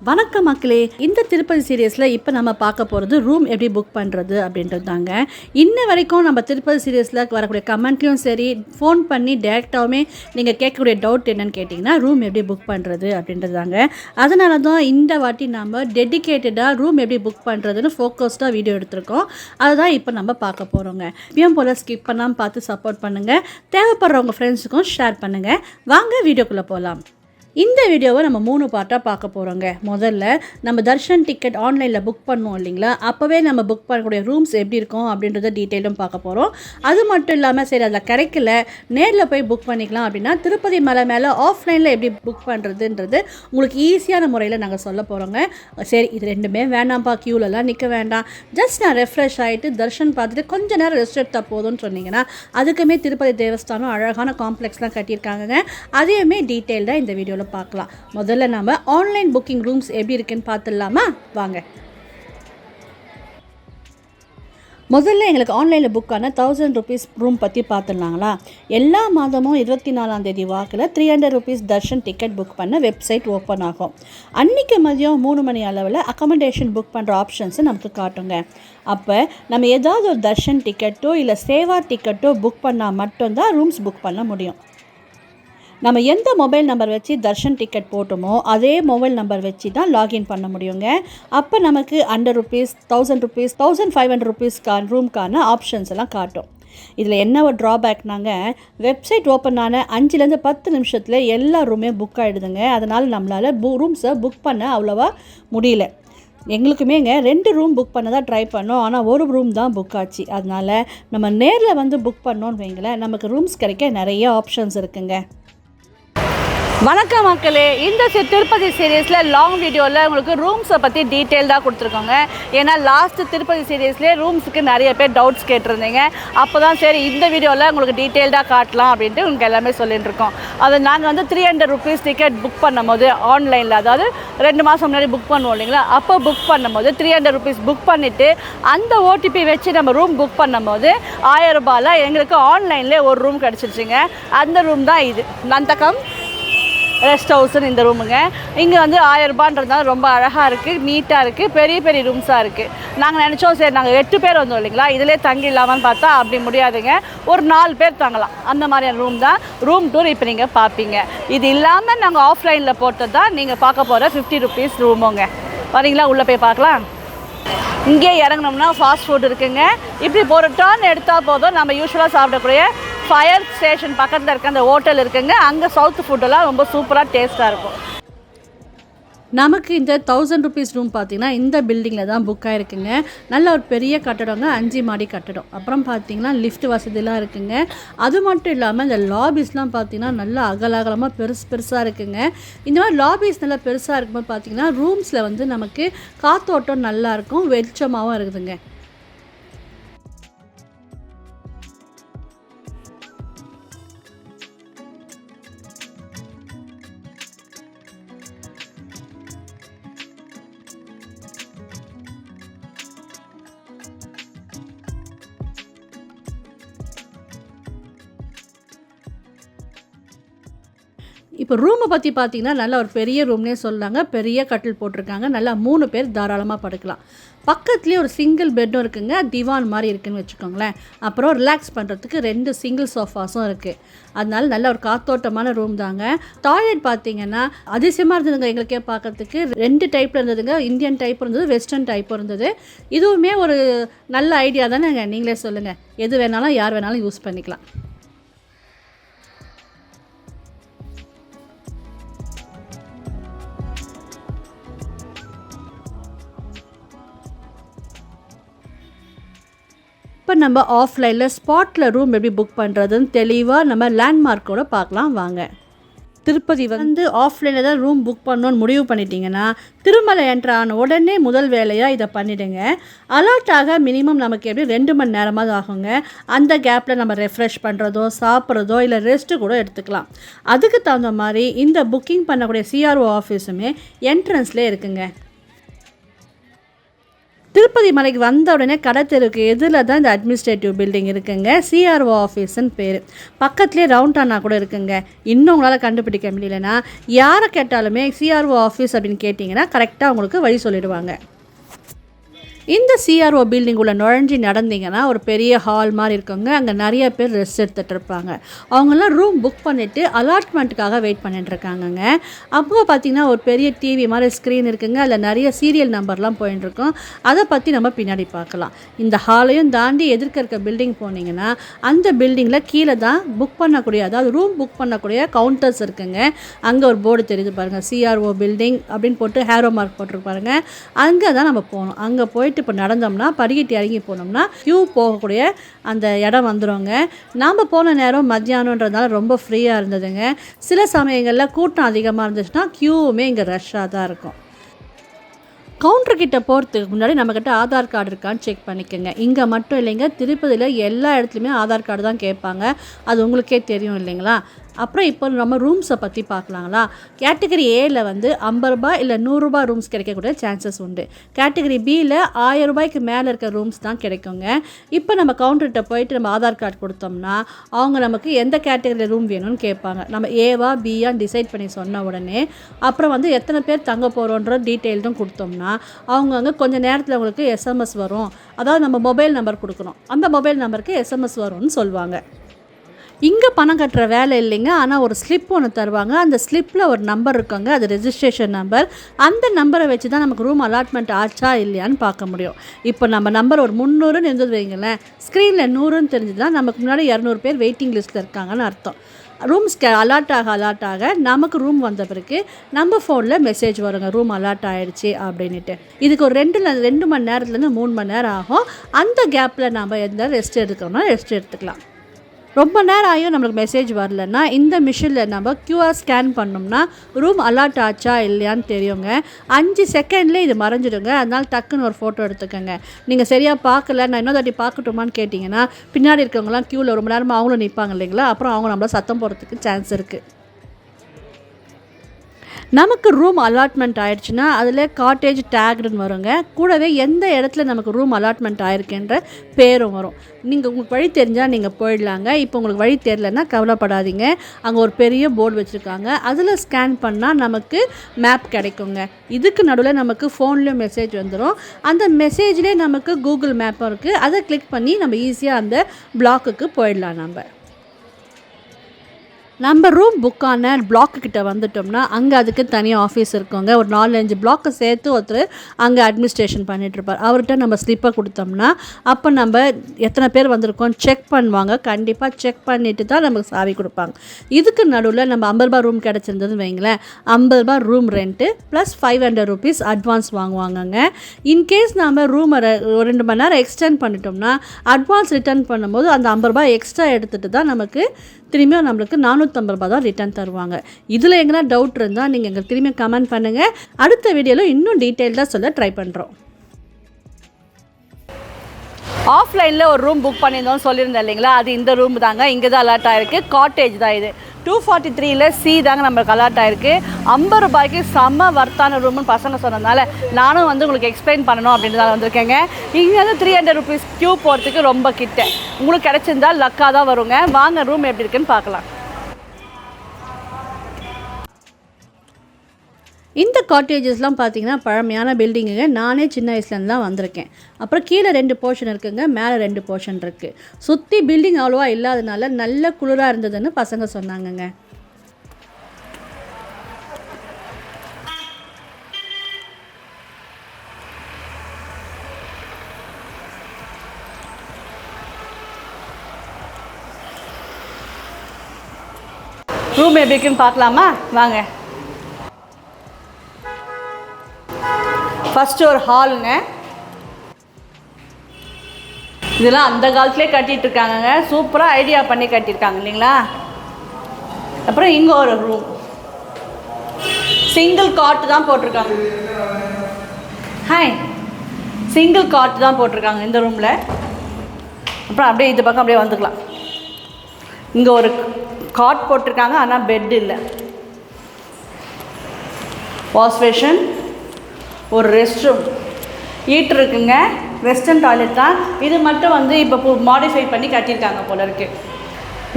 வணக்கம் மக்களே, இந்த திருப்பதி சீரியஸில் இப்போ நம்ம பார்க்க போகிறது ரூம் எப்படி புக் பண்ணுறது அப்படின்றது தாங்க. இன்ன வரைக்கும் நம்ம திருப்பதி சீரியஸில் வரக்கூடிய கமெண்ட்லேயும் சரி, ஃபோன் பண்ணி டேரெக்டாகவுமே நீங்கள் கேட்கக்கூடிய டவுட் என்னென்னு கேட்டிங்கன்னா ரூம் எப்படி புக் பண்ணுறது அப்படின்றது தாங்க. அதனால தான் இந்த வாட்டி நம்ம டெடிக்கேட்டடாக ரூம் எப்படி புக் பண்ணுறதுன்னு ஃபோக்கஸ்டாக வீடியோ எடுத்திருக்கோம். அதுதான் இப்போ நம்ம பார்க்க போகிறோங்க. இப்பயும் போல் ஸ்கிப் பண்ணாமல் பார்த்து சப்போர்ட் பண்ணுங்கள். தேவைப்படுறவங்க ஃப்ரெண்ட்ஸுக்கும் ஷேர் பண்ணுங்கள். வாங்க வீடியோக்குள்ளே போகலாம். இந்த வீடியோவை நம்ம 3 பார்ட்டாக பார்க்க போகிறோங்க. முதல்ல நம்ம தர்ஷன் டிக்கெட் ஆன்லைனில் புக் பண்ணோம் இல்லைங்களா, அப்போவே நம்ம புக் பண்ணக்கூடிய ரூம்ஸ் எப்படி இருக்கும் அப்படின்றத டீட்டெயிலும் பார்க்க போகிறோம். அது மட்டும் இல்லாமல் சரி அதில் கிடைக்கல, நேரில் போய் புக் பண்ணிக்கலாம் அப்படின்னா திருப்பதி மலை மேலே ஆஃப்லைனில் எப்படி புக் பண்ணுறதுன்றது உங்களுக்கு ஈஸியான முறையில் நாங்கள் சொல்ல போகிறோங்க. சரி, இது ரெண்டுமே வேண்டாம்ப்பா, க்யூலெல்லாம் நிற்க வேண்டாம், ஜஸ்ட் நான் ரெஃப்ரெஷ் ஆகிட்டு தர்ஷன் பார்த்துட்டு கொஞ்சம் நேரம் ரெஸ்ட் எடுத்தால் போதும்னு சொன்னீங்கன்னா அதுக்குமே திருப்பதி தேவஸ்தானம் அழகான காம்ப்ளெக்ஸ்லாம் கட்டியிருக்காங்க. அதையுமே டீட்டெயில்டாக இந்த வீடியோவில் பார்க்கலாம். முதல்ல நம்ம ஆன்லைன் புக்கிங் ரூம்ஸ் எப்படி இருக்குன்னு பார்த்துடலாமா? வாங்க. முதல்ல எங்களுக்கு ஆன்லைனில் புக் ஆன 1000 rupees ரூம் பற்றி பார்த்துடலாங்களா. எல்லா மாதமும் 24ஆம் தேதி வாக்கில் 300 rupees தர்ஷன் டிக்கெட் புக் பண்ண வெப்சைட் ஓப்பன் ஆகும். அன்றைக்கி மதியம் 3 மணி அளவில் அக்கமடேஷன் புக் பண்ணுற ஆப்ஷன்ஸை நமக்கு காட்டுங்க. அப்போ நம்ம ஏதாவது ஒரு தர்ஷன் டிக்கெட்டோ இல்லை சேவா டிக்கெட்டோ புக் பண்ணால் மட்டும்தான் ரூம்ஸ் புக் பண்ண முடியும். நம்ம எந்த மொபைல் நம்பர் வச்சு தர்ஷன் டிக்கெட் போட்டோமோ அதே மொபைல் நம்பர் வச்சு தான் லாகின் பண்ண முடியுங்க. அப்போ நமக்கு 100 rupees, 1000 rupees, 1500 rupees ரூம்க்கான ஆப்ஷன்ஸ் எல்லாம் காட்டும். இதில் என்ன ஒரு ட்ராபேக்னாங்க, வெப்சைட் ஓப்பன் ஆன 5லேருந்து 10 நிமிஷத்தில் எல்லா ரூமே புக் ஆகிடுதுங்க. அதனால் நம்மளால் ரூம்ஸை புக் பண்ண அவ்வளோவா முடியல. எங்களுக்குமேங்க 2 ரூம் புக் பண்ண தான் ட்ரை பண்ணோம், ஆனால் ஒரு ரூம் தான் புக் ஆச்சு. அதனால் நம்ம நேரில் வந்து புக் பண்ணோன்னு வைங்களேன், நமக்கு ரூம்ஸ் கிடைக்க நிறைய ஆப்ஷன்ஸ் இருக்குங்க. வணக்கம் மக்களே, இந்த திருப்பதி சீரீஸில் லாங் வீடியோவில் உங்களுக்கு ரூம்ஸை பற்றி டீட்டெயில்டாக கொடுத்துருக்கோங்க. ஏன்னா லாஸ்ட்டு திருப்பதி சீரீஸ்லேயே ரூம்ஸுக்கு நிறைய பேர் டவுட்ஸ் கேட்டிருந்தீங்க. அப்போ தான் சரி இந்த வீடியோவில் உங்களுக்கு டீட்டெயில்டாக காட்டலாம் அப்படின்ட்டு உங்களுக்கு எல்லாமே சொல்லிட்டு இருக்கோம். அது நாங்கள் வந்து 300 rupees டிக்கெட் புக் பண்ணும்போது ஆன்லைனில், அதாவது 2 மாதம் முன்னாடி புக் பண்ணுவோம் இல்லைங்களா, அப்போ புக் பண்ணும்போது 300 rupees புக் பண்ணிவிட்டு அந்த ஓடிபி வச்சு நம்ம ரூம் புக் பண்ணும்போது 1000 ரூபாயில் எங்களுக்கு ஆன்லைன்லேயே ஒரு ரூம் கிடச்சிருச்சுங்க. அந்த ரூம் தான் இது, நந்தகம் ரெஸ்ட் ஹவுஸ்னு இந்த ரூமுங்க. இங்கே வந்து 1000 ரூபான்றதுனால ரொம்ப அழகாக இருக்குது, நீட்டாக இருக்குது, பெரிய பெரிய ரூம்ஸாக இருக்குது. நாங்கள் நினச்சோம் சரி நாங்கள் 8 பேர் வந்தோம் இல்லைங்களா, இதிலே தங்கிடலாமான்னு பார்த்தா அப்படி முடியாதுங்க. ஒரு 4 பேர் தங்கலாம், அந்த மாதிரியான ரூம் தான். ரூம் டூர் இப்போ நீங்கள் பார்ப்பீங்க. இது இல்லாமல் நாங்கள் ஆஃப்லைனில் போட்டது தான் நீங்கள் பார்க்க போகிற 50 rupees ரூமுங்க. வரீங்களா, உள்ளே போய் பார்க்கலாம். இங்கே இறங்கினோம்னா ஃபாஸ்ட் ஃபுட் இருக்குங்க. இப்படி ஒரு டர்ன் எடுத்தால் போதும் நம்ம யூஸ்வலாக சாப்பிடக்கூடிய ஃபயர் ஸ்டேஷன் பக்கத்தில் இருக்க அந்த ஹோட்டல் இருக்குங்க. அங்கே சவுத் ஃபுட்டெல்லாம் ரொம்ப சூப்பராக டேஸ்ட்டாக இருக்கும். நமக்கு இந்த 1000 rupees ரூம் பார்த்திங்கன்னா இந்த பில்டிங்கில் தான் புக் ஆகிருக்குங்க. நல்ல ஒரு பெரிய கட்டடங்க, 5 மாடி கட்டடம். அப்புறம் பார்த்திங்கன்னா லிஃப்ட் வசதிலாம் இருக்குங்க. அது மட்டும் இல்லாமல் இந்த லாபிஸ்லாம் பார்த்திங்கன்னா நல்லா அகலகலமாக பெருசாக இருக்குங்க. இந்த மாதிரி லாபிஸ் நல்லா பெருசாக இருக்கும்போது பார்த்திங்கன்னா ரூம்ஸில் வந்து நமக்கு காற்றோட்டம் நல்லாயிருக்கும், வெளிச்சமாகவும் இருக்குதுங்க. இப்போ ரூமை பற்றி பார்த்தீங்கன்னா நல்ல ஒரு பெரிய ரூம்னே சொல்லாங்க. பெரிய கட்டில் போட்டிருக்காங்க, நல்லா 3 பேர் தாராளமாக படுக்கலாம். பக்கத்துலேயே ஒரு சிங்கிள் பெட்டும் இருக்குங்க, திவான் மாதிரி இருக்குதுன்னு வச்சுக்கோங்களேன். அப்புறம் ரிலாக்ஸ் பண்ணுறதுக்கு 2 சிங்கிள் சோஃபாஸும் இருக்குது. அதனால நல்ல ஒரு காத்தோட்டமான ரூம் தாங்க. டாய்லெட் பார்த்தீங்கன்னா அதிசயமாக இருந்ததுங்க. எங்களுக்கே பார்க்குறதுக்கு 2 டைப்பில் இருந்ததுங்க. இந்தியன் டைப் இருந்தது, வெஸ்டர்ன் டைப் இருந்தது. இதுவுமே ஒரு நல்ல ஐடியா தானேங்க, நீங்களே சொல்லுங்கள். எது வேணாலும் யார் வேணாலும் யூஸ் பண்ணிக்கலாம். இப்போ நம்ம ஆஃப்லைனில் ஸ்பாட்டில் ரூம் எப்படி புக் பண்ணுறதுன்னு தெளிவாக நம்ம லேண்ட்மார்க்கோடு பார்க்கலாம் வாங்க. திருப்பதி வந்து ஆஃப்லைனில் தான் ரூம் புக் பண்ணணுன்னு முடிவு பண்ணிட்டீங்கன்னா திருமலை என்ட்ரு ஆன உடனே முதல் வேலையாக இதை பண்ணிவிடுங்க. அலர்ட்டாக மினிமம் நமக்கு எப்படி 2 மணி நேரமாவது ஆகுங்க. அந்த கேப்பில் நம்ம ரெஃப்ரெஷ் பண்ணுறதோ சாப்பிட்றதோ இல்லை ரெஸ்ட்டு கூட எடுத்துக்கலாம். அதுக்கு தகுந்த மாதிரி இந்த புக்கிங் பண்ணக்கூடிய CRO ஆஃபீஸுமே என்ட்ரன்ஸ்லேயே இருக்குங்க. திருப்பதி மலைக்கு வந்த உடனே கடத்தெருக்கு எதில் தான் இந்த அட்மினிஸ்ட்ரேட்டிவ் பில்டிங் இருக்குங்க. சிஆர்ஓ ஆஃபீஸ்ன்னு பேர். பக்கத்துலேயே ரவுண்டானா கூட இருக்குங்க. இன்னும் உங்களால் கண்டுபிடிக்க முடியலன்னா யாரை கேட்டாலுமே சிஆர்ஓ ஆஃபீஸ் அப்படின்னு கேட்டிங்கன்னா கரெக்டாக உங்களுக்கு வழி சொல்லிடுவாங்க. இந்த சிஆர்ஓ பில்டிங் உள்ள நுழைஞ்சி நடந்தீங்கன்னா ஒரு பெரிய ஹால் மாதிரி இருக்குங்க. அங்கே நிறைய பேர் ரெஸ்ட் எடுத்துகிட்டு இருப்பாங்க. அவங்கெல்லாம் ரூம் புக் பண்ணிவிட்டு அலாட்மெண்ட்டுக்காக வெயிட் பண்ணிட்டுருக்காங்கங்க. அப்போ பார்த்திங்கன்னா ஒரு பெரிய டிவி மாதிரி ஸ்க்ரீன் இருக்குங்க. அதில் நிறைய சீரியல் நம்பர்லாம் போயிட்டுருக்கோம். அதை பற்றி நம்ம பின்னாடி பார்க்கலாம். இந்த ஹாலையும் தாண்டி எதிர்க்க இருக்க பில்டிங் போனீங்கன்னா அந்த பில்டிங்கில் கீழே தான் புக் பண்ணக்கூடிய, அதாவது ரூம் புக் பண்ணக்கூடிய கவுண்டர்ஸ் இருக்குங்க. அங்கே ஒரு போர்டு தெரியுது பாருங்கள், சிஆர்ஓ பில்டிங் அப்படின்னு போட்டு ஹேரோ மார்க் போட்டிருப்பாருங்க. அங்கே தான் நம்ம போகணும். அங்கே போயிட்டு இப்போ நடந்தோம்னா படிக்கட்டு இறங்கி போனோம்னா க்யூ போகக்கூடிய அந்த இடம் வந்துடுங்க. நாம் போன நேரம் மத்தியானன்றதுனால ரொம்ப ஃப்ரீயாக இருந்ததுங்க. சில சமயங்களில் கூட்டம் அதிகமாக இருந்துச்சுன்னா க்யூவுமே இங்கே ரஷ்ஷாக தான் இருக்கும். கவுண்டர்கிட்ட போகிறதுக்கு முன்னாடி நம்மக்கிட்ட ஆதார் கார்டு இருக்கான்னு செக் பண்ணிக்கோங்க. இங்கே மட்டும் இல்லைங்க, திருப்பதியில் எல்லா இடத்துலையுமே ஆதார் கார்டு தான் கேட்பாங்க. அது உங்களுக்கே தெரியும் இல்லைங்களா. அப்புறம் இப்போ நம்ம ரூம்ஸை பற்றி பார்க்கலாங்களா. கேட்டகரி ஏயில் வந்து 50 ரூபாய் இல்லை 100 ரூபாய் ரூம்ஸ் கிடைக்கக்கூடிய சான்சஸ் உண்டு. கேட்டகரி பியில் 1000 ரூபாய்க்கு மேலே இருக்க ரூம்ஸ் தான் கிடைக்குங்க. இப்போ நம்ம கவுண்டர்கிட்ட போயிட்டு நம்ம ஆதார் கார்டு கொடுத்தோம்னா அவங்க நமக்கு எந்த கேட்டகரியில் ரூம் வேணும்னு கேட்பாங்க. நம்ம ஏவா பியான்னு டிசைட் பண்ணி சொன்ன உடனே அப்புறம் வந்து எத்தனை பேர் தங்க போகிறோன்ற டீட்டெயில்டும் கொடுத்தோம்னா அவங்க அங்கே கொஞ்சம் நேரத்தில் உங்களுக்கு எஸ்எம்எஸ் வரும். அதாவது நம்ம மொபைல் நம்பர் கொடுக்கணும். அந்த மொபைல் நம்பருக்கு எஸ்எம்எஸ் வரும்னு சொல்லுவாங்க. இங்கே பணம் கட்டுற வேலை இல்லைங்க. ஆனால் ஒரு ஸ்லிப் ஒன்று தருவாங்க. அந்த ஸ்லிப்பில் ஒரு நம்பர் இருக்குங்க, அது ரெஜிஸ்ட்ரேஷன் நம்பர். அந்த நம்பரை வச்சு தான் நமக்கு ரூம் அலாட்மெண்ட் ஆச்சா இல்லையான்னு பார்க்க முடியும். இப்போ நம்ம நம்பர் ஒரு 300ன்னு இருந்தது வைங்களேன், ஸ்க்ரீனில் 100ன்னு தெரிஞ்சுதான் நமக்கு முன்னாடி 200 பேர் வெயிட்டிங் லிஸ்ட்டில் இருக்காங்கன்னு அர்த்தம். ரூம்ஸ்க்கு அலாட் ஆக நமக்கு ரூம் வந்த பிறகு நம்ம ஃபோனில் மெசேஜ் வருங்க, ரூம் அலாட் ஆகிடுச்சி அப்படின்ட்டு. இதுக்கு ஒரு 2 மணி நேரத்துலேருந்து 3 மணி நேரம் ஆகும். அந்த கேப்பில் நம்ம எந்த ரெஸ்ட் எடுக்கணும்னா ரெஸ்ட் எடுத்துக்கலாம். ரொம்ப நேரம் ஆகியும் நம்மளுக்கு மெசேஜ் வரலன்னா இந்த மிஷினில் நம்ம QR ஸ்கேன் பண்ணோம்னா ரூம் அலாட் ஆச்சா இல்லையான்னு தெரியுங்க. 5 செகண்ட்லேயே இது மறைஞ்சிடுங்க. அதனால் டக்குன்னு ஒரு ஃபோட்டோ எடுத்துக்கோங்க. நீங்கள் சரியாக பார்க்கல, நான் இன்னொரு தாட்டி பார்க்கட்டுமான்னு கேட்டிங்கன்னா பின்னாடி இருக்கவங்களாம் க்யூவில் ரொம்ப நேரமாக அவங்களும் நிற்பாங்க இல்லைங்களா. அப்புறம் அவங்க நம்மள சத்தம் போடுறதுக்கு சான்ஸ் இருக்குது. நமக்கு ரூம் அலாட்மெண்ட் ஆகிடுச்சுன்னா அதில் காட்டேஜ் டேக்டுன்னு வருங்க. கூடவே எந்த இடத்துல நமக்கு ரூம் அலாட்மெண்ட் ஆகிருக்குன்ற பேரும் வரும். நீங்கள் உங்களுக்கு வழி தெரிஞ்சால் நீங்கள் போயிடலாங்க. இப்போ உங்களுக்கு வழி தெரியலன்னா கவலைப்படாதீங்க. அங்கே ஒரு பெரிய போர்டு வச்சுருக்காங்க. அதில் ஸ்கேன் பண்ணால் நமக்கு மேப் கிடைக்குங்க. இதுக்கு நடுவில் நமக்கு ஃபோன்லேயும் மெசேஜ் வந்துடும். அந்த மெசேஜ்லேயே நமக்கு கூகுள் மேப்பும் இருக்குது. அதை கிளிக் பண்ணி நம்ம ஈஸியாக அந்த பிளாக்குக்கு போயிடலாம். நம்ம ரூம் புக்கான பிளாக்குக்கிட்ட வந்துட்டோம்னா அங்கே அதுக்கு தனியாக ஆஃபீஸ் இருக்குங்க. ஒரு 4-5 பிளாக்கை சேர்த்து ஒருத்தர் அங்கே அட்மினிஸ்ட்ரேஷன் பண்ணிகிட்ருப்பார். அவர்கிட்ட நம்ம ஸ்லிப்பை கொடுத்தோம்னா அப்போ நம்ம எத்தனை பேர் வந்திருக்கோம் செக் பண்ணுவாங்க. கண்டிப்பாக செக் பண்ணிவிட்டு தான் நமக்கு சாவி கொடுப்பாங்க. இதுக்கு நடுவில் நம்ம 50 ரூபாய் ரூம் கிடச்சிருந்ததுன்னு வைங்களேன், 50 ரூபாய் room rent plus 500 rupees advance வாங்குவாங்கங்க. இன்கேஸ் நம்ம ரூமை 2 மணி நேரம் எக்ஸ்டெண்ட் பண்ணிட்டோம்னா அட்வான்ஸ் ரிட்டர்ன் பண்ணும்போது அந்த 50 ரூபாய் எக்ஸ்ட்ரா எடுத்துகிட்டு தான் நமக்கு திரும்பியும் நம்மளுக்கு 450 ரூபாய் தான் ரிட்டர்ன் தருவாங்க. இதில் எங்கன்னா டவுட் இருந்தால் நீங்கள் எங்களுக்கு திரும்பியும் கமெண்ட் பண்ணுங்கள். அடுத்த வீடியோவில் இன்னும் டீட்டெயில்டாக சொல்ல ட்ரை பண்ணுறோம். ஆஃப்லைனில் ஒரு ரூம் புக் பண்ணியிருந்தோம் சொல்லியிருந்தேன் இல்லைங்களா, அது இந்த ரூம் தாங்க. இங்கே தான் அலாட் ஆகிருக்கு. காட்டேஜ் தான் இது. 243ல் C தாங்க நம்மளுக்கு அலாட் ஆகிருக்கு. 50 ரூபாய்க்கு செம்ம வர்த்தான ரூம்னு பசங்க சொன்னதுனால நானும் வந்து உங்களுக்கு எக்ஸ்பிளைன் பண்ணணும் அப்படின்னு தான் வந்திருக்கேங்க. இங்கே வந்து 300 ருபீஸ் க்யூ போகிறதுக்கு ரொம்ப கிட்ட. உங்களுக்கு கிடச்சிருந்தால் லக்காக தான் வருங்க. வாங்க ரூம் எப்படி இருக்குன்னு பார்க்கலாம். இந்த காட்டேஜஸ்லாம் பார்த்தீங்கன்னா பழமையான பில்டிங்குங்க. நானே சின்ன வயசுலேருந்து தான் வந்திருக்கேன். அப்புறம் கீழே 2 போர்ஷன் இருக்குங்க, மேலே 2 போர்ஷன் இருக்குது. சுற்றி பில்டிங் அவ்வளோவா இல்லாதனால நல்ல குளிராக இருந்ததுன்னு பசங்க சொன்னாங்கங்க. ரூம் எப்படி இருக்குன்னு பார்க்கலாமா வாங்க. ஃபஸ்ட்டு ஒரு ஹாலுங்க. இதெல்லாம் அந்த காலத்துலேயே கட்டிகிட்ருக்காங்கங்க. சூப்பராக ஐடியா பண்ணி கட்டியிருக்காங்க இல்லைங்களா. அப்புறம் இங்கே ஒரு ரூம், சிங்கிள் காட் தான் போட்டிருக்காங்க. சிங்கிள் காட் தான் போட்டிருக்காங்க இந்த ரூமில். அப்புறம் அப்படியே இந்த பக்கம் அப்படியே வந்துக்கலாம். இங்கே ஒரு காட் போட்டிருக்காங்க, ஆனால் பெட் இல்லை. வாஷ் பேஷன், ஒரு ரெஸ்ட் ரூம். ஹீட்டர் இருக்குங்க. வெஸ்டர்ன் டாய்லெட் தான் இது. மட்டும் வந்து இப்போ மாடிஃபை பண்ணி கட்டியிருக்காங்க போல இருக்குது.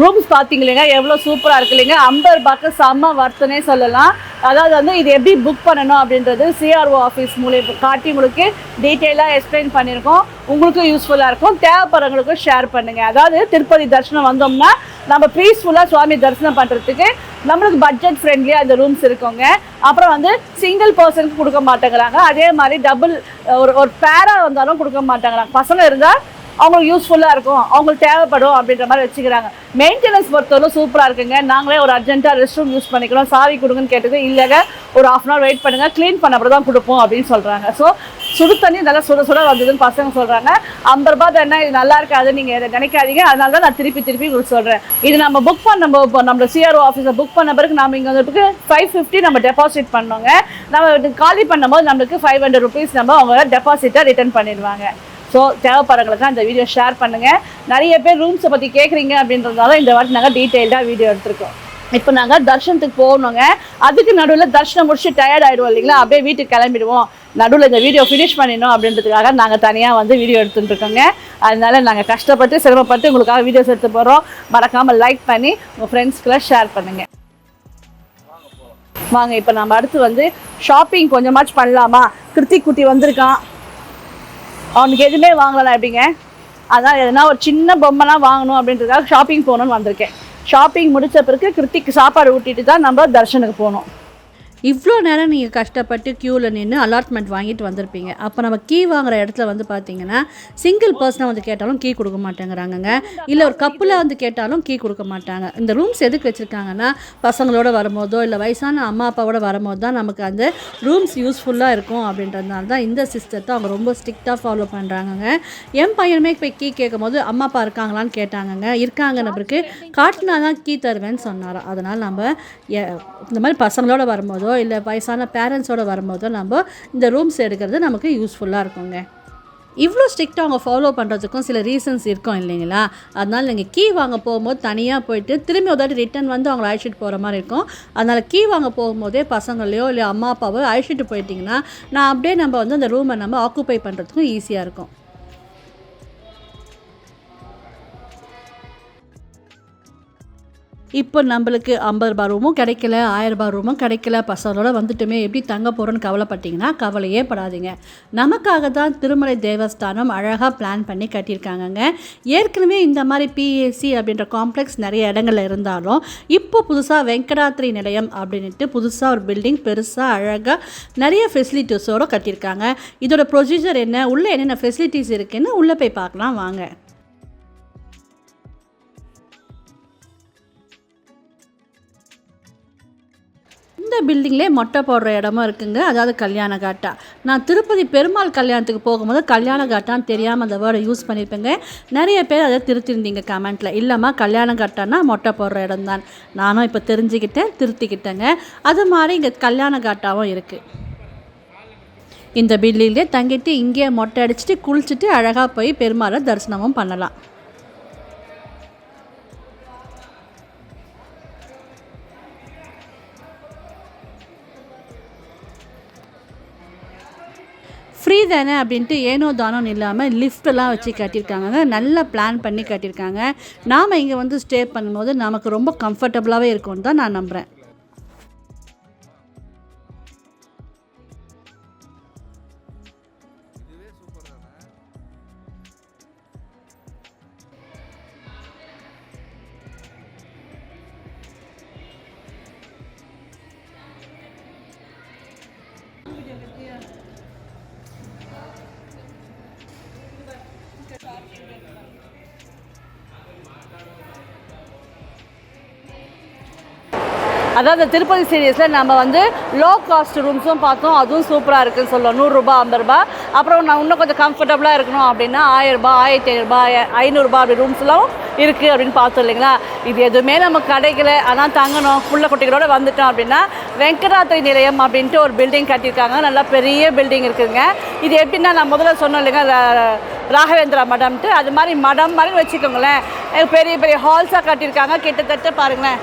ரூம்ஸ் பார்த்தீங்க இல்லைங்க, எவ்வளோ சூப்பராக இருக்கு இல்லைங்க. 50 ரூபாய்க்கு செம்ம வர்த்தனே சொல்லலாம். அதாவது வந்து இது எப்படி புக் பண்ணணும் அப்படின்றது சிஆர்ஓ ஆஃபீஸ் மூலியம் காட்டி உங்களுக்கு டீட்டெயிலாக எக்ஸ்பிளைன் பண்ணியிருக்கோம். உங்களுக்கும் யூஸ்ஃபுல்லாக இருக்கும், தேவைப்படுறவங்களுக்கும் ஷேர் பண்ணுங்கள். அதாவது திருப்பதி தரிசனம் வந்தோம்னா நம்ம பீஸ்ஃபுல்லாக சுவாமி தரிசனம் பண்ணுறதுக்கு நம்மளுக்கு பட்ஜெட் ஃப்ரெண்ட்லியாக இந்த ரூம்ஸ் இருக்குங்க. அப்புறம் வந்து சிங்கிள் பர்சனுக்கு கொடுக்க மாட்டேங்கிறாங்க. அதே மாதிரி டபுள் ஒரு பேராக வந்தாலும் கொடுக்க மாட்டேங்கிறாங்க. பசங்க இருந்தால் அவங்களுக்கு யூஸ்ஃபுல்லாக இருக்கும், அவங்களுக்கு தேவைப்படும் அப்படின்ற மாதிரி வச்சுக்கிறாங்க. மெயின்டெனன்ஸ் பொறுத்தவரை சூப்பராக இருக்குங்க. நாங்களே ஒரு அர்ஜென்ட்டாக ரெஸ்ட் ரூம் யூஸ் பண்ணிக்கிறோம், சாவி கொடுங்கன்னு கேட்டது இல்லைங்க, ஒரு ½ hour வெயிட் பண்ணுங்கள், க்ளீன் பண்ண அப்புறம் தான் கொடுப்போம் அப்படின்னு சொல்கிறாங்க. ஸோ சுடு தண்ணி நல்லா சுட சுட வந்ததுன்னு பசங்க சொல்கிறாங்க. 50 ரூபாய் தானே, இது நல்லா இருக்காது நீங்கள் இதை நினைக்காதீங்க. அதனால தான் நான் திருப்பி உங்களுக்கு சொல்கிறேன். இது நம்ம புக் பண்ண நம்ம சிஆர்ஓ ஆஃபீஸை புக் பண்ண பிறகு நம்ம இங்கே வந்துட்டு 550 நம்ம டெபாசிட் பண்ணோங்க. நம்ம காலி பண்ணும்போது நம்மளுக்கு 500 rupees நம்ம அவங்க டெபாசிட்டை ரிட்டர்ன் பண்ணிடுவாங்க. ஸோ தேவைப்படுறவங்களுக்கு இந்த வீடியோ ஷேர் பண்ணுங்கள். நிறைய பேர் ரூம்ஸை பற்றி கேட்குறீங்க அப்படின்றதால இந்த வாட்டி நாங்கள் டீட்டெயில்டாக வீடியோ எடுத்துருக்கோம். இப்போ நாங்கள் தர்ஷனத்துக்கு போகணுங்க. அதுக்கு நடுவில் தர்ஷனம் முடிச்சு டயர்ட் ஆகிடுவோம் இல்லைங்களா, அப்படியே வீட்டுக்கு கிளம்பிடுவோம். நடுவில் இந்த வீடியோ ஃபினிஷ் பண்ணிடணும் அப்படின்றதுக்காக நாங்கள் தனியாக வந்து வீடியோ எடுத்துகிட்டு இருக்கோங்க. அதனால நாங்கள் கஷ்டப்பட்டு சிரமப்பட்டு உங்களுக்காக வீடியோஸ் எடுத்து போகிறோம். மறக்காமல் லைக் பண்ணி உங்கள் ஃப்ரெண்ட்ஸ்க்கெல்லாம் ஷேர் பண்ணுங்கள். வாங்க இப்போ நம்ம அடுத்து வந்து ஷாப்பிங் கொஞ்சமாச்சு பண்ணலாமா. கிருத்திக் குட்டி வந்திருக்கான், அவனுக்கு எதுவுமே வாங்கலாம் எப்படிங்க. அதான் எதுனா ஒரு சின்ன பொம்மைலாம் வாங்கணும் அப்படின்றதுக்காக ஷாப்பிங் போகணுன்னு வந்திருக்கேன். ஷாப்பிங் முடித்த பிறகு கிருத்திக்கு சாப்பாடு ஊட்டிட்டு தான் நம்ம தர்ஷனுக்கு போகணும். இவ்வளோ நேரம் நீங்கள் கஷ்டப்பட்டு க்யூவில் நின்று அலாட்மெண்ட் வாங்கிட்டு வந்திருப்பீங்க. அப்போ நம்ம கீ வாங்குகிற இடத்துல வந்து பார்த்தீங்கன்னா சிங்கிள் பர்சனாக வந்து கேட்டாலும் கீ கொடுக்க மாட்டேங்கிறாங்கங்க. இல்லை ஒரு கப்பில் வந்து கேட்டாலும் கீ கொடுக்க மாட்டாங்க. இந்த ரூம்ஸ் எதுக்கு வச்சுருக்காங்கன்னா பசங்களோட வரும்போதோ இல்லை வயசான அம்மா அப்பாவோட வரும்போது தான் நமக்கு அந்த ரூம்ஸ் யூஸ்ஃபுல்லாக இருக்கும் அப்படின்றதுனால தான் இந்த சிஸ்டத்தை அவங்க ரொம்ப ஸ்ட்ரிக்டாக ஃபாலோ பண்ணுறாங்கங்க. என் பையனுமே இப்போ கீ கேட்கும் போது அம்மா அப்பா இருக்காங்களான்னு கேட்டாங்கங்க. இருக்காங்க, நம்மளுக்கு காட்டினா தான் கீ தருவேன்னு சொன்னாரோ. அதனால் நம்ம இந்த மாதிரி பசங்களோட வரும்போதோ இல்லை வயசான பேரண்ட்ஸோடு வரும்போதோ நம்ம இந்த ரூம்ஸ் எடுக்கிறது நமக்கு யூஸ்ஃபுல்லாக இருக்குங்க. இவ்வளோ ஸ்ட்ரிக்டாக அவங்க ஃபாலோ பண்ணுறதுக்கும் சில ரீசன்ஸ் இருக்கும் இல்லைங்களா. அதனால் நீங்கள் கீ வாங்க போகும்போது தனியாக போயிட்டு திரும்பி ஒரு ரிட்டர்ன் வந்து அவங்கள அழைச்சிட்டு போகிற மாதிரி இருக்கும். அதனால் கீ வாங்க போகும்போதே பசங்களையோ இல்லை அம்மா அப்பாவோ அழைச்சிட்டு போயிட்டிங்கன்னா நான் அப்படியே நம்ம வந்து அந்த ரூமை நம்ம ஆக்குப்பை பண்ணுறதுக்கும் ஈஸியாக இருக்கும். இப்போ நம்மளுக்கு 50 ரூபாய் ரூமும் கிடைக்கல, 1000 ரூபாய் ரூமும் கிடைக்கல, பசங்களோட வந்துட்டுமே எப்படி தங்க போகிறோன்னு கவலைப்பட்டிங்கன்னா கவலையே படாதீங்க. நமக்காக தான் திருமலை தேவஸ்தானம் அழகாக பிளான் பண்ணி கட்டியிருக்காங்கங்க. ஏற்கனவே இந்த மாதிரி பிஏசி அப்படின்ற காம்ப்ளெக்ஸ் நிறைய இடங்கள்ல இருந்தாலும் இப்போ புதுசாக வெங்கடாத்ரி நிலையம் அப்படின்ட்டு புதுசாக ஒரு பில்டிங் பெருசாக அழகாக நிறைய ஃபெசிலிட்டிஸோடு கட்டியிருக்காங்க. இதோட ப்ரொசீஜர் என்ன, உள்ளே என்னென்ன ஃபெசிலிட்டிஸ் இருக்குன்னு உள்ளே போய் பார்க்கலாம் வாங்க. இந்த பில்டிங்லேயே மொட்டை போடுற இடமும் இருக்குங்க. அதாவது கல்யாண காட்டா. நான் திருப்பதி பெருமாள் கல்யாணத்துக்கு போகும்போது கல்யாண காட்டான்னு தெரியாமல் அந்த வேர்டை யூஸ் பண்ணியிருப்பேங்க. நிறைய பேர் அதை திருத்திருந்தீங்க கமெண்ட்டில். இல்லைம்மா கல்யாண காட்டானா மொட்டை போடுற இடம் தான். நானும் இப்போ தெரிஞ்சுக்கிட்டேன், திருத்திக்கிட்டேங்க. அது மாதிரி இங்கே கல்யாண காட்டாவும் இருக்குது. இந்த பில்டிங்லேயே தங்கிட்டு இங்கேயே மொட்டை அடிச்சுட்டு குளிச்சுட்டு அழகாக போய் பெருமாளை தரிசனமும் பண்ணலாம். ஃப்ரீ தானே அப்படின்ட்டு ஏனோ தானோன்னு இல்லாமல் லிஃப்டெல்லாம் வச்சு கட்டியிருக்காங்க. நல்லா பிளான் பண்ணி கட்டியிருக்காங்க. நாம் இங்கே வந்து ஸ்டே பண்ணும்போது நமக்கு ரொம்ப கம்ஃபர்டபுளாகவே இருக்கும்னு தான் நான் நம்புகிறேன். அதாவது திருப்பதி சீரியஸில் நம்ம வந்து லோ காஸ்ட் ரூம்ஸும் பார்த்தோம், அதுவும் சூப்பராக இருக்குதுன்னு சொல்லலாம். 100 ரூபாய் 50 ரூபாய். அப்புறம் நான் இன்னும் கொஞ்சம் கம்ஃபர்டபுளாக இருக்கணும் அப்படின்னா 1000 ரூபாய் 1500 ரூபாய் 500 ரூபாய் அப்படி ரூம்ஸ்லாம் இருக்குது அப்படின்னு பார்த்தோம் இல்லைங்களா. இது எதுவுமே நமக்கு கிடைக்கல, ஆனால் தங்கணும் புள்ள குட்டிகளோடு வந்துட்டோம் அப்படின்னா வெங்கடாத்ரி நிலையம் அப்படின்ட்டு ஒரு பில்டிங் கட்டியிருக்காங்க. நல்லா பெரிய பில்டிங் இருக்குதுங்க. இது எப்படின்னா நான் முதல்ல சொன்னோம் இல்லைங்க ராகவேந்திரா மடம்ட்டு, அது மாதிரி மடம் மாதிரி வச்சுக்கோங்களேன். பெரிய பெரிய ஹால்ஸாக கட்டியிருக்காங்க. கிட்டத்தட்ட பாருங்களேன்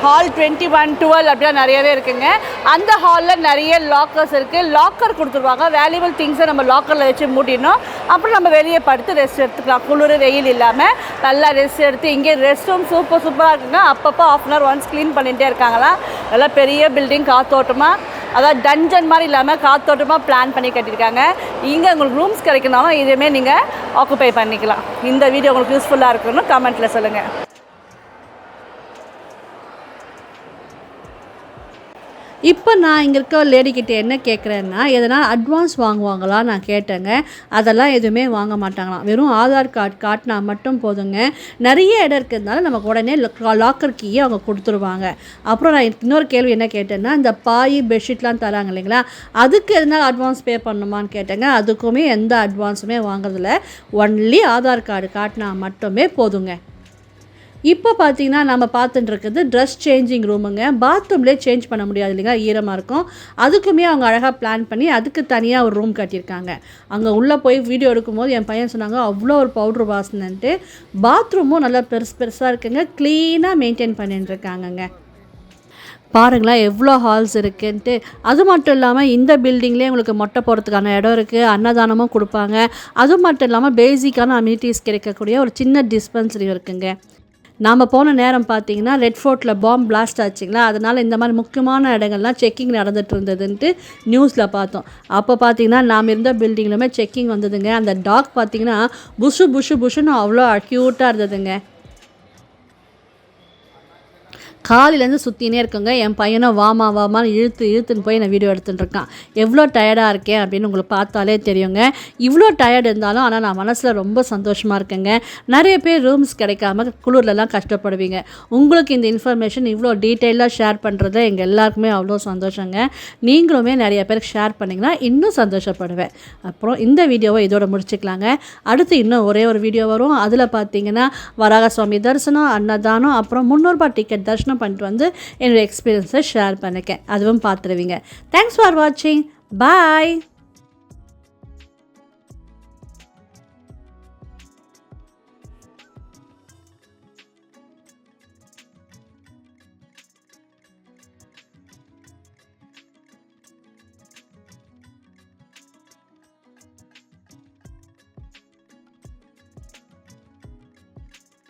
ஹால் 21, 12 அப்படிலாம் நிறையவே இருக்குங்க. அந்த ஹாலில் நிறைய லாக்கர்ஸ் இருக்குது. லாக்கர் கொடுத்துருவாங்க. வேல்யூபிள் திங்ஸை நம்ம லாக்கரில் வச்சு மூடிடணும். அப்புறம் நம்ம வெளியே படுத்து ரெஸ்ட் எடுத்துக்கலாம். குளிர் வெயில் இல்லாமல் நல்லா ரெஸ்ட் எடுத்து. இங்கே ரெஸ்ட் ரூம் சூப்பராக இருக்குங்க. அப்பப்போ 1/2 hour ஒன்ஸ் க்ளீன் பண்ணிகிட்டே இருக்காங்களாம். நல்லா பெரிய பில்டிங், காத்தோட்டமாக, அதாவது டஞ்சன் மாதிரி இல்லாமல் காத்தோட்டமாக பிளான் பண்ணி கட்டியிருக்காங்க. இங்கே உங்களுக்கு ரூம்ஸ் கிடைக்கணும், இதுவுமே நீங்கள் ஆக்குப்பை பண்ணிக்கலாம். இந்த வீடியோ உங்களுக்கு யூஸ்ஃபுல்லாக இருக்குன்னு கமெண்ட்டில் சொல்லுங்கள். இப்போ நான் இங்கே இருக்க லேடிக்கிட்ட என்ன கேட்குறேன்னா, எதனா அட்வான்ஸ் வாங்குவாங்களா நான் கேட்டேங்க. அதெல்லாம் எதுவுமே வாங்க மாட்டாங்களாம். வெறும் ஆதார் கார்டு காட்டினா மட்டும் போதுங்க. நிறைய இடம் இருக்கிறதுனால நமக்கு உடனே லாக்கர் கீயை அவங்க கொடுத்துருவாங்க. அப்புறம் நான் இன்னொரு கேள்வி என்ன கேட்டேன்னா, இந்த பாய் பெட்ஷீட்லாம் தராங்க இல்லைங்களா, அதுக்கு எதனா அட்வான்ஸ் பே பண்ணணுமான்னு கேட்டேங்க. அதுக்குமே எந்த அட்வான்ஸுமே வாங்குறதில்ல. ஒன்லி ஆதார் கார்டு காட்டினா மட்டுமே போதுங்க. இப்போ பார்த்தீங்கன்னா நம்ம பார்த்துட்டு இருக்கிறது ட்ரெஸ் சேஞ்சிங் ரூமுங்க. பாத்ரூம்லேயே சேஞ்ச் பண்ண முடியாது இல்லைங்களா, ஈரமாக இருக்கும். அதுக்குமே அவங்க அழகாக பிளான் பண்ணி அதுக்கு தனியாக ஒரு ரூம் கட்டியிருக்காங்க. அங்கே உள்ளே போய் வீடியோ எடுக்கும்போது என் பையன் சொன்னாங்க அவ்வளோ ஒரு பவுட்ரு வாசனைன்ட்டு. பாத்ரூமும் நல்லா பெருசாக இருக்குங்க. க்ளீனாக மெயின்டைன் பண்ணிட்டு இருக்காங்கங்க. பாருங்களேன் எவ்வளோ ஹால்ஸ் இருக்குன்ட்டு. அது மட்டும் இல்லாமல் இந்த பில்டிங்லேயே உங்களுக்கு மொட்டை போகிறதுக்கான இடம் இருக்குது. அன்னதானமும் கொடுப்பாங்க. அது மட்டும் இல்லாமல் பேசிக்கான அம்யூனிட்டிஸ் கிடைக்கக்கூடிய ஒரு சின்ன டிஸ்பென்சரி இருக்குங்க. நாம் போன நேரம் பார்த்தீங்கன்னா ரெட் ஃபோர்ட்டில் பாம்பு பிளாஸ்ட் ஆச்சுங்களா, அதனால் இந்த மாதிரி முக்கியமான இடங்கள்லாம் செக்கிங் நடந்துகிட்டு இருந்ததுன்ட்டு நியூஸில் பார்த்தோம். அப்போ பார்த்தீங்கன்னா நாம் இருந்த பில்டிங்லுமே செக்கிங் வந்ததுங்க. அந்த டாக் பார்த்தீங்கன்னா புஷுன்னு அவ்வளோ க்யூட்டாக இருந்ததுங்க. காலையிலேருந்து சுற்றினே இருக்குங்க. என் பையனும் வாமான்னு இழுத்துன்னு போய் நான் வீடியோ எடுத்துகிட்டு இருக்கான். எவ்வளோ டயர்டாக இருக்கேன் அப்படின்னு உங்களுக்கு பார்த்தாலே தெரியுங்க. இவ்வளோ டயர்டு இருந்தாலும் ஆனால் நான் மனசில் ரொம்ப சந்தோஷமாக இருக்கேங்க. நிறைய பேர் ரூம்ஸ் கிடைக்காம குளிர்லலாம் கஷ்டப்படுவீங்க. உங்களுக்கு இந்த இன்ஃபர்மேஷன் இவ்வளோ டீட்டெயிலாக ஷேர் பண்ணுறது எங்கள் எல்லாருக்குமே அவ்வளோ சந்தோஷங்க. நீங்களுமே நிறைய பேருக்கு ஷேர் பண்ணிங்கன்னா இன்னும் சந்தோஷப்படுவேன். அப்புறம் இந்த வீடியோவை இதோட முடிச்சுக்கலாங்க. அடுத்து இன்னும் ஒரே ஒரு வீடியோ வரும். அதில் பார்த்தீங்கன்னா வராக சுவாமி தரிசனம், அன்னதானம், அப்புறம் 300 ரூபாய் டிக்கெட் தரிசனம் பண்ணிட்டு வந்து என்னோட எக்ஸ்பீரியன்ஸை ஷேர் பண்ணிக்கேன். அதுவும் பார்த்துருவீங்க. தேங்க்ஸ் ஃபார் வாட்சிங். பாய்.